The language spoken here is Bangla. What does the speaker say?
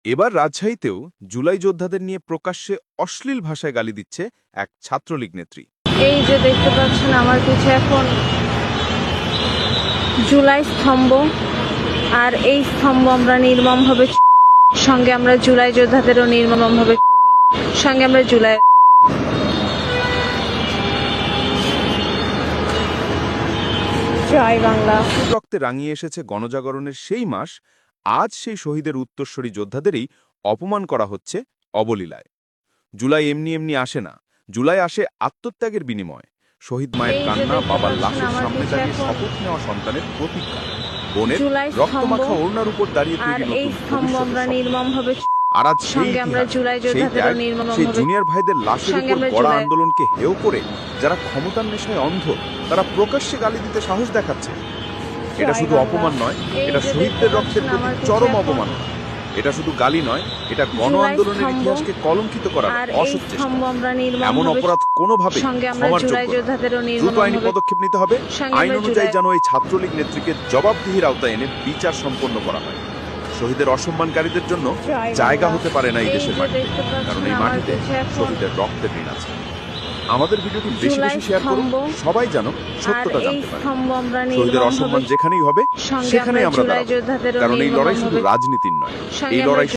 এবার রাজশাহীতেও জুলাই যোদ্ধাদের নিয়ে প্রকাশ্যে অশ্লীল ভাষায় গালি দিচ্ছে এক ছাত্রলীগ নেত্রী। এই যে দেখতে পাচ্ছেন আমার পিছে এখন জুলাই স্তম্ভ, আর এই স্তম্ভ আমরা নির্মমভাবে সঙ্গে আমরা জুলাই যোদ্ধাদেরও নির্মমভাবে সঙ্গে আমরা জুলাই জয় বাংলা। রক্তে রাঙিয়ে এসেছে গণজাগরণের সেই মাস, আজ সেই শহীদের উত্তরসূরি যোদ্ধাদেরই অপমান করা হচ্ছে অবলীলায়। জুলাই এমনি এমনি আসে না, জুলাই আসে আত্মত্যাগের বিনিময়। শহীদ মায়ের কান্না, বাবার লাশের সামনে দাঁড়িয়ে শপথ নেওয়া সন্তানের প্রতীক্ষা, বোনের রক্তমাখা ওড়নার উপর দাঁড়িয়ে তৈরি নতুন ভবিষ্যৎ। আর আজ সেই জুনিয়র ভাইদের লাশের উপর গড়া আন্দোলনকে হেয় করে যারা ক্ষমতার নেশায় অন্ধ, তারা প্রকাশ্যে গালি দিতে সাহস দেখাচ্ছে। এটা শুধু অপমান নয়, এটা শহীদদের রক্তের প্রতি চরম অবমাননা। এটা শুধু গালি নয়, এটা গণ আন্দোলনের ইতিহাসকে কলঙ্কিত করার অসৎ চেষ্টা। এমন অপরাধ কোনোভাবেই ক্ষমার যোগ্য নয়। দ্রুত আইনি পদক্ষেপ নিতে হবে। আইন অনুযায়ী যেন এই ছাত্রলীগ নেত্রীকে জবাবদিহির আওতায় এনে বিচার সম্পন্ন করা হয়। শহীদের অসম্মানকারীদের জন্য জায়গা হতে পারে না এই দেশের মাটিতে, কারণ এই মাটিতে শহীদের রক্তের ঋণ আছে। আমাদের ভিডিওটি বেশি বেশি শেয়ার করুন, সবাই যেন সত্যটা জানতে পারে। শহীদের অসম্মান যেখানেই হবে সেখানেই আমরা দাঁড়াবো, কারণ এই লড়াই শুধু রাজনীতির নয়, এই লড়াই